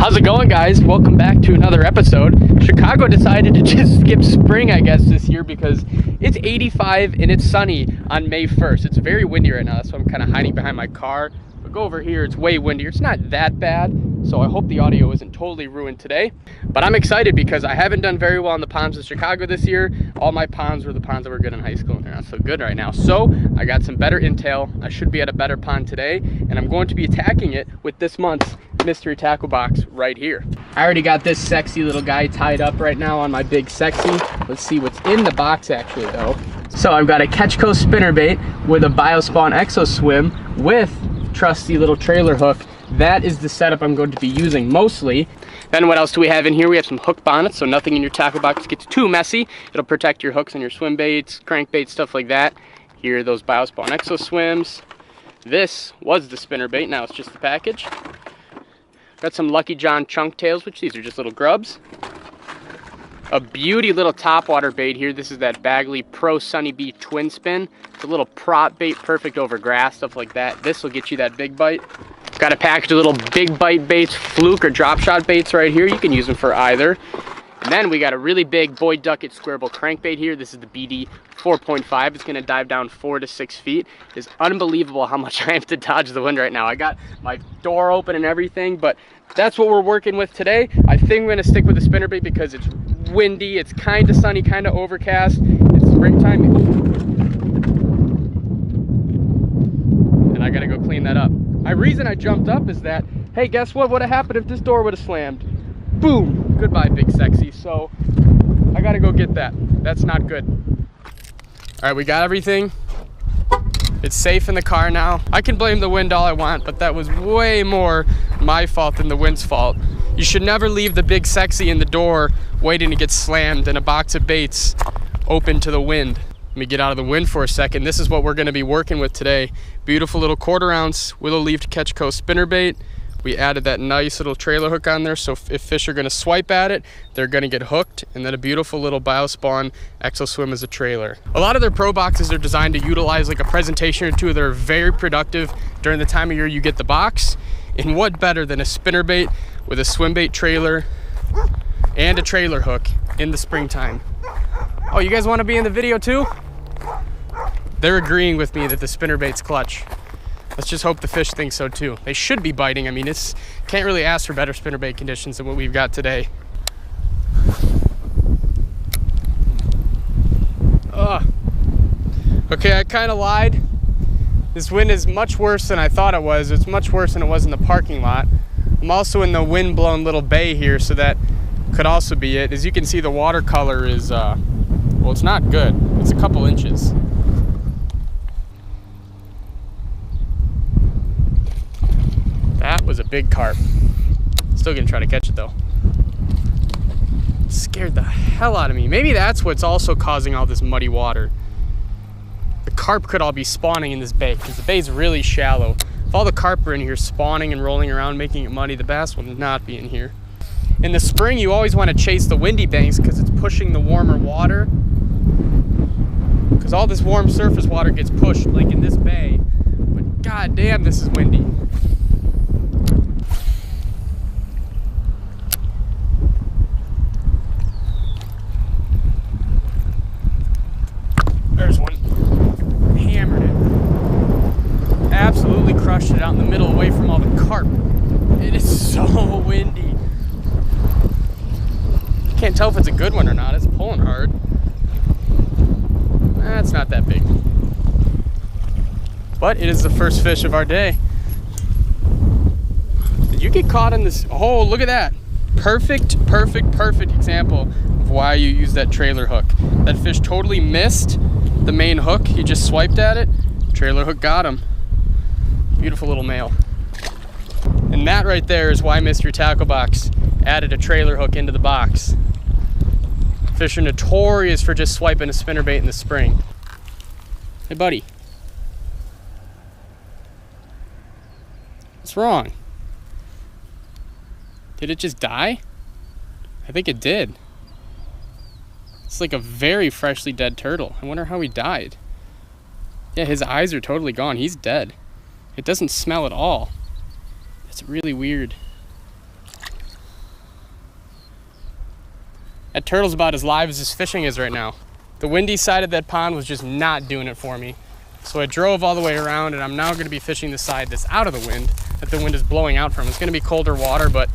How's it going, guys? Welcome back to another episode. Chicago decided to just skip spring, I guess, this year because it's 85 and it's sunny on May 1st. It's very windy right now, so I'm kind of hiding behind my car. But go over here, it's way windier. It's not that bad, so I hope the audio isn't totally ruined today. But I'm excited because I haven't done very well in the ponds of Chicago this year. All my ponds were the ponds that were good in high school, and they're not so good right now. So I got some better intel. I should be at a better pond today, and I'm going to be attacking it with this month's mystery tackle box right here. I already got this sexy little guy tied up right now on my big sexy. Let's see what's in the box actually though. So I've got a Catchco spinnerbait with a Biospawn Exo Swim with trusty little trailer hook. That is the setup I'm going to be using mostly. Then what else do we have in here? We have some hook bonnets, so nothing in your tackle box gets too messy. It'll protect your hooks and your swim baits, crankbaits, stuff like that. Here are those Biospawn Exo Swims. This was the spinnerbait, now it's just the package. Got some Lucky John chunk tails, which these are just little grubs. A beauty little topwater bait here. This is that Bagley Pro Sunny Bee Twin Spin. It's a little prop bait, perfect over grass, stuff like that. This will get you that big bite. Got a package of little big bite baits, fluke or drop shot baits right here. You can use them for either. And then we got a really big Boy Ducket Squareable crankbait here. This is the BD 4.5. It's going to dive down 4 to 6 feet. It's unbelievable how much I have to dodge the wind right now. I got my door open and everything, but that's what we're working with today. I think I'm going to stick with the spinnerbait because it's windy, it's kind of sunny, kind of overcast. It's springtime. And I got to go clean that up. The reason I jumped up is that, hey, guess what would have happened if this door would have slammed? Boom! Goodbye, big sexy. So I gotta go get that. That's not good. All right, we got everything. It's safe in the car now. I can blame the wind all I want, but that was way more my fault than the wind's fault. You should never leave the big sexy in the door waiting to get slammed and a box of baits open to the wind. Let me get out of the wind for a second. This is what we're gonna be working with today. Beautiful little 1/4 ounce willow leafed Catchco spinnerbait. We added that nice little trailer hook on there, so if fish are gonna swipe at it, they're gonna get hooked, and then a beautiful little Biospawn Exo Swim as a trailer. A lot of their pro boxes are designed to utilize like a presentation or two that are very productive during the time of year you get the box. And what better than a spinnerbait with a swim bait trailer and a trailer hook in the springtime? Oh, you guys wanna be in the video too? They're agreeing with me that the spinnerbait's clutch. Let's just hope the fish think so too. They should be biting. I mean, it's can't really ask for better spinnerbait conditions than what we've got today. Ugh. Okay, I kind of lied. This wind is much worse than I thought it was. It's much worse than it was in the parking lot. I'm also in the wind-blown little bay here, so that could also be it. As you can see, the watercolor is, well, it's not good. It's a couple inches. That was a big carp. Still gonna try to catch it though. Scared the hell out of me. Maybe that's what's also causing all this muddy water. The carp could all be spawning in this bay because the bay's really shallow. If all the carp are in here spawning and rolling around making it muddy, the bass will not be in here. In the spring, you always want to chase the windy banks because it's pushing the warmer water. Because all this warm surface water gets pushed like in this bay. But god damn, this is windy. There's one. Hammered it. Absolutely crushed it out in the middle away from all the carp. It is so windy. Can't tell if it's a good one or not. It's pulling hard. That's not that big. But it is the first fish of our day. Did you get caught in this? Oh, look at that. Perfect example of why you use that trailer hook. That fish totally missed the main hook. He just swiped at it. Trailer hook got him. Beautiful little male. And that right there is why Mystery Tackle Box added a trailer hook into the box. Fish are notorious for just swiping a spinnerbait in the spring. Hey buddy. What's wrong? Did it just die? I think it did. It's like a very freshly dead turtle. I wonder how he died. Yeah, his eyes are totally gone. He's dead. It doesn't smell at all. It's really weird. That turtle's about as live as this fishing is right now. The windy side of that pond was just not doing it for me. So I drove all the way around, and I'm now gonna be fishing the side that's out of the wind, that the wind is blowing out from. It's gonna be colder water, but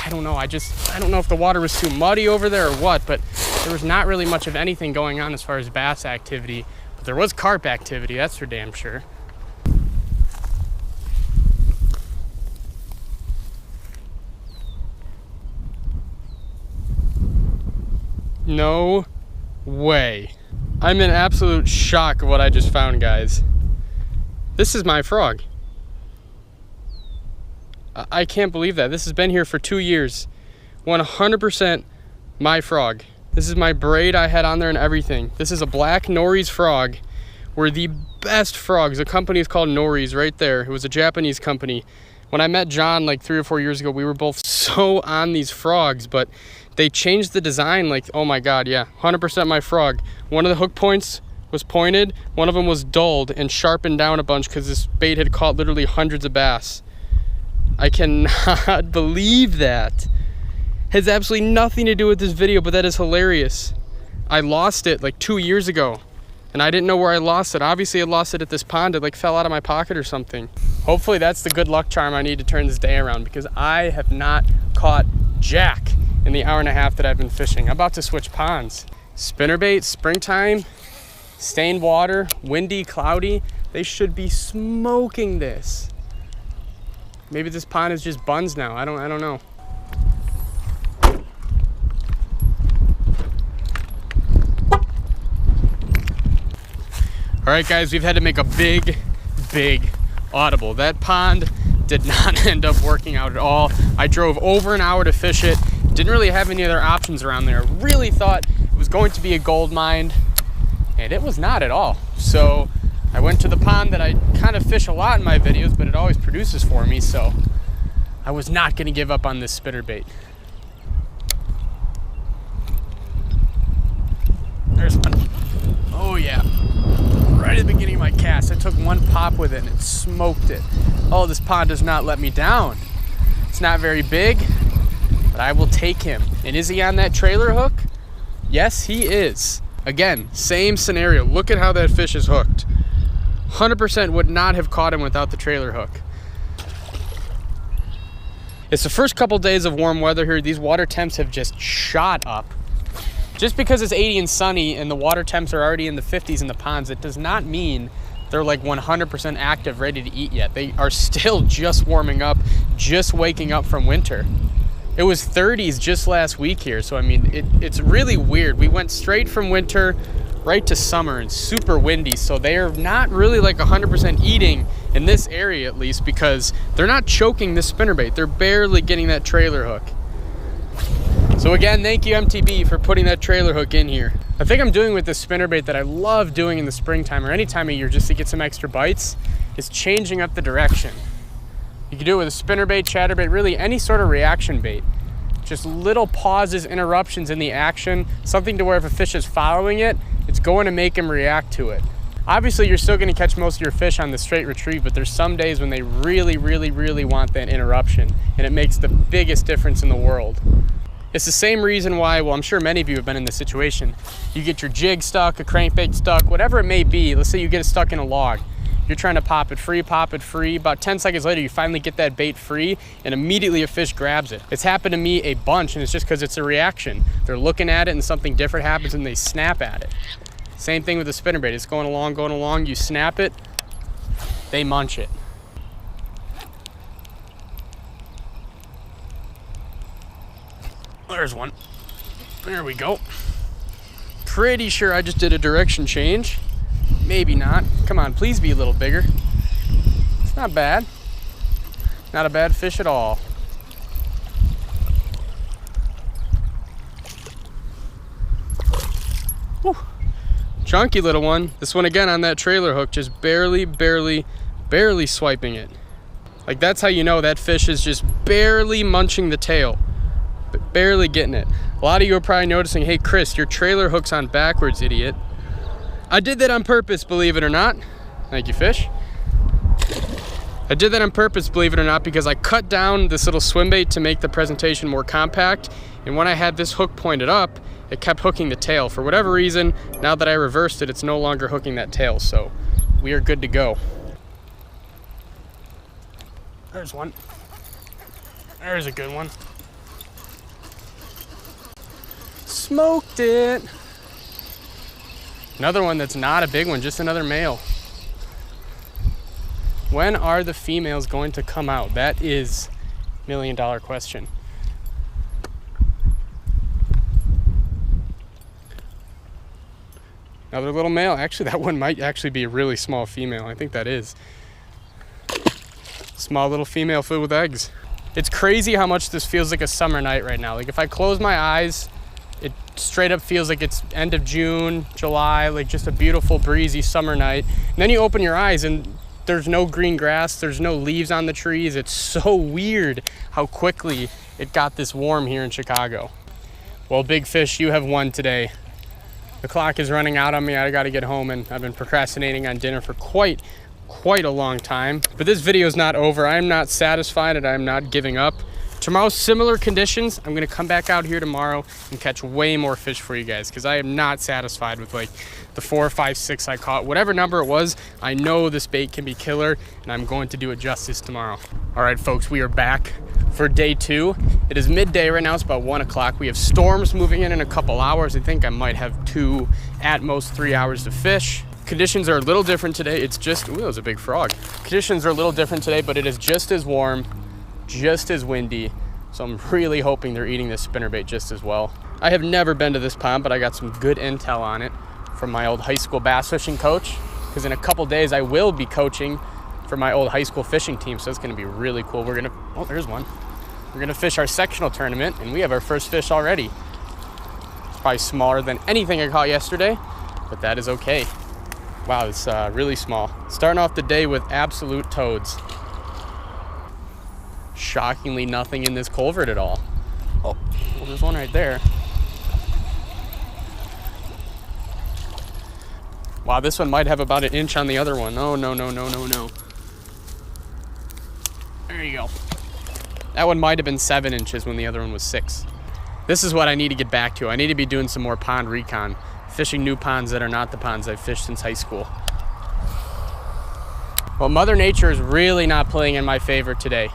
I don't know. I don't know if the water was too muddy over there or what, but there was not really much of anything going on as far as bass activity. But there was carp activity, that's for damn sure. No way. I'm in absolute shock of what I just found, guys. This is my frog. I can't believe that. This has been here for 2 years. 100% my frog. This is my braid I had on there and everything. This is a black Nori's frog. We're the best frogs. The company is called Nori's right there. It was a Japanese company. When I met John like 3 or 4 years ago, we were both so on these frogs, but they changed the design. Like, oh my God, yeah, 100% my frog. One of the hook points was pointed. One of them was dulled and sharpened down a bunch because this bait had caught literally hundreds of bass. I cannot believe that. Has absolutely nothing to do with this video, but that is hilarious. I lost it like 2 years ago, and I didn't know where I lost it. Obviously I lost it at this pond. It like fell out of my pocket or something. Hopefully that's the good luck charm I need to turn this day around, because I have not caught jack in the hour and a half that I've been fishing. I'm about to switch ponds. Spinnerbait, springtime, stained water, windy, cloudy. They should be smoking this. Maybe this pond is just buns now. I don't know. All right, guys, we've had to make a big audible. That pond did not end up working out at all. I drove over an hour to fish it. Didn't really have any other options around there. Really thought it was going to be a gold mine, and it was not at all. So I went to the pond that I kind of fish a lot in my videos, but it always produces for me, so I was not gonna give up on this spinnerbait. There's one. Oh yeah. Right at the beginning of my cast, I took one pop with it and it smoked it. Oh, this pond does not let me down. It's not very big, but I will take him. And is he on that trailer hook? Yes, he is. Again, same scenario. Look at how that fish is hooked. 100% would not have caught him without the trailer hook. It's the first couple days of warm weather here. These water temps have just shot up. Just because it's 80 and sunny and the water temps are already in the 50s in the ponds, it does not mean they're like 100% active, ready to eat yet. They are still just warming up, just waking up from winter. It was 30s just last week here, so I mean, it's really weird. We went straight from winter right to summer and super windy, so they are not really like 100% eating in this area, at least, because they're not choking this spinnerbait. They're barely getting that trailer hook. So again, thank you MTB for putting that trailer hook in here. I think I'm doing with this spinnerbait that I love doing in the springtime or any time of year just to get some extra bites, is changing up the direction. You can do it with a spinnerbait, chatterbait, really any sort of reaction bait. Just little pauses, interruptions in the action, something to where if a fish is following it, it's going to make him react to it. Obviously, you're still going to catch most of your fish on the straight retrieve, but there's some days when they really want that interruption, and it makes the biggest difference in the world. It's the same reason why, well, I'm sure many of you have been in this situation. You get your jig stuck, a crankbait stuck, whatever it may be. Let's say you get it stuck in a log. You're trying to pop it free. About 10 seconds later, you finally get that bait free, and immediately a fish grabs it. It's happened to me a bunch, and it's just because it's a reaction. They're looking at it, and something different happens, and they snap at it. Same thing with the spinnerbait. It's going along, you snap it, they munch it. There's one. There we go. Pretty sure I just did a direction change. Maybe not. Come on, please be a little bigger. It's not bad. Not a bad fish at all. Whew. Chunky little one. This one again on that trailer hook, just barely swiping it. Like, that's how you know that fish is just barely munching the tail. Barely getting it. A lot of you are probably noticing, hey Chris, your trailer hook's on backwards, idiot. I did that on purpose, believe it or not. Thank you, fish. I did that on purpose, believe it or not, because I cut down this little swim bait to make the presentation more compact. And when I had this hook pointed up, it kept hooking the tail. For whatever reason, now that I reversed it, it's no longer hooking that tail. So we are good to go. There's one. There's a good one. Smoked it. Another one that's not a big one, just another male. When are the females going to come out? That is $1 million question. Another little male. Actually, that one might actually be a really small female. I think that is. Small little female filled with eggs. It's crazy how much this feels like a summer night right now. Like if I close my eyes, it straight up feels like it's end of June, July, like just a beautiful breezy summer night. And then you open your eyes and there's no green grass, there's no leaves on the trees. It's so weird how quickly it got this warm here in Chicago. Well, Big Fish, you have won today. The clock is running out on me. I gotta get home, and I've been procrastinating on dinner for quite a long time. But this video is not over. I am not satisfied and I'm not giving up. Tomorrow, similar conditions. I'm gonna come back out here tomorrow and catch way more fish for you guys, because I am not satisfied with like the 4, 5, 6 I caught. Whatever number it was, I know this bait can be killer, and I'm going to do it justice tomorrow. All right, folks, we are back for day 2. It is midday right now. It's about 1 o'clock. We have storms moving in a couple hours. I think I might have 2, at most 3 hours to fish. Conditions are a little different today. It's just, ooh, that was a big frog. Conditions are a little different today, but it is just as warm, just as windy. So I'm really hoping they're eating this spinnerbait just as well. I have never been to this pond, but I got some good intel on it from my old high school bass fishing coach, because in a couple days I will be coaching for my old high school fishing team. So it's gonna be really cool. We're gonna, oh, there's one. We're gonna fish our sectional tournament, and we have our first fish already. It's probably smaller than anything I caught yesterday, but that is okay. Wow, it's really small. Starting off the day with absolute toads. Shockingly nothing in this culvert at all. Oh, well, there's one right there. Wow, this one might have about an inch on the other one. Oh, no. There you go. That one might have been 7 inches when the other one was 6. This is what I need to get back to. I need to be doing some more pond recon. Fishing new ponds that are not the ponds I've fished since high school. Well, Mother Nature is really not playing in my favor today.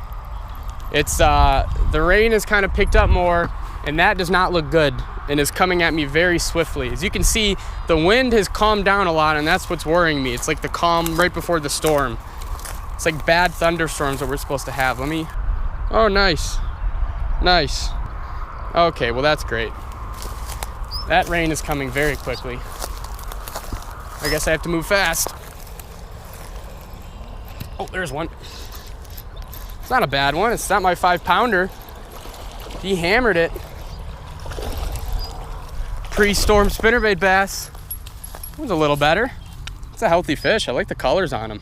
It's the rain has kind of picked up more, and that does not look good, and is coming at me very swiftly. As you can see, the wind has calmed down a lot, and that's what's worrying me. It's like the calm right before the storm. It's like bad thunderstorms that we're supposed to have. Let me, oh, nice. Okay, well, that's great. That rain is coming very quickly. I guess I have to move fast. Oh, there's one. It's not a bad one. It's not my 5-pounder. He hammered it. Pre-storm spinnerbait bass. It was a little better. It's a healthy fish. I like the colors on him.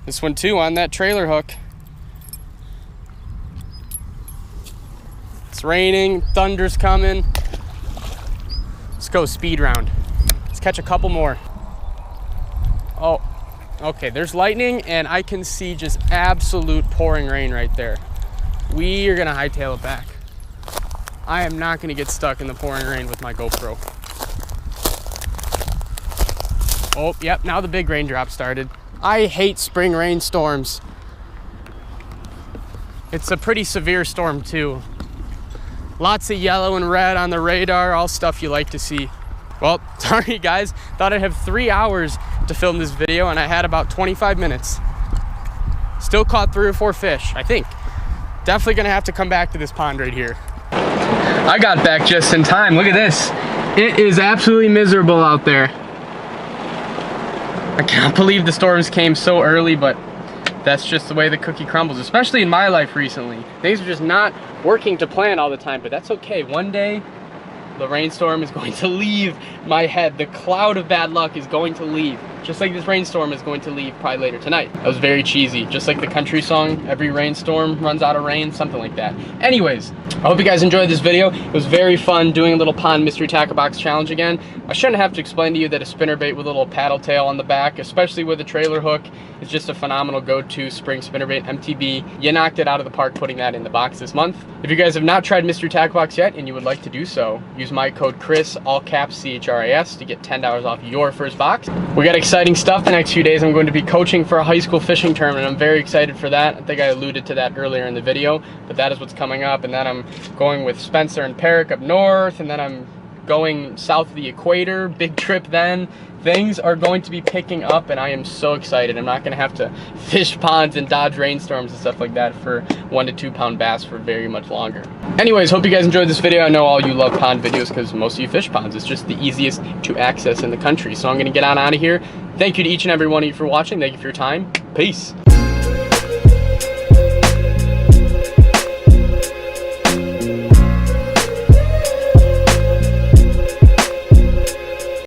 This one too, on that trailer hook. It's raining, thunder's coming. Let's go speed round. Let's catch a couple more. Oh, okay, there's lightning, and I can see just absolute pouring rain right there. We are gonna hightail it back. I am not gonna get stuck in the pouring rain with my GoPro. Oh, yep, now the big raindrop started. I hate spring rainstorms. It's a pretty severe storm too. Lots of yellow and red on the radar, all stuff you like to see. Well, sorry guys, thought I'd have 3 hours to film this video, and I had about 25 minutes. Still caught 3 or 4 fish, I think. Definitely gonna have to come back to this pond right here. I got back just in time. Look at this. It is absolutely miserable out there. I can't believe the storms came so early, but that's just the way the cookie crumbles, especially in my life recently. Things are just not working to plan all the time, but that's okay. One day, the rainstorm is going to leave my head. The cloud of bad luck is going to leave. just like this rainstorm is going to leave probably later tonight. That was very cheesy, just like the country song, every rainstorm runs out of rain, something like that. Anyways, I hope you guys enjoyed this video. It was very fun doing a little pond mystery tackle box challenge again. I shouldn't have to explain to you that a spinnerbait with a little paddle tail on the back, especially with a trailer hook, is just a phenomenal go-to spring spinnerbait. MTB, you knocked it out of the park putting that in the box this month. If you guys have not tried mystery tackle box yet and you would like to do so, use my code Chris, all caps CHRIS, to get $10 off your first box. We got exciting stuff the next few days. I'm going to be coaching for a high school fishing tournament. I'm very excited for that. I think I alluded to that earlier in the video, but that is what's coming up. And then I'm going with Spencer and Perrick up north, and then I'm going south of the equator, big trip then. Things are going to be picking up and I am so excited. I'm not gonna have to fish ponds and dodge rainstorms and stuff like that for 1 to 2 pound bass for very much longer. Anyways, hope you guys enjoyed this video. I know all you love pond videos because most of you fish ponds. It's just the easiest to access in the country. So I'm gonna get on out of here. Thank you to each and every one of you for watching. Thank you for your time. Peace.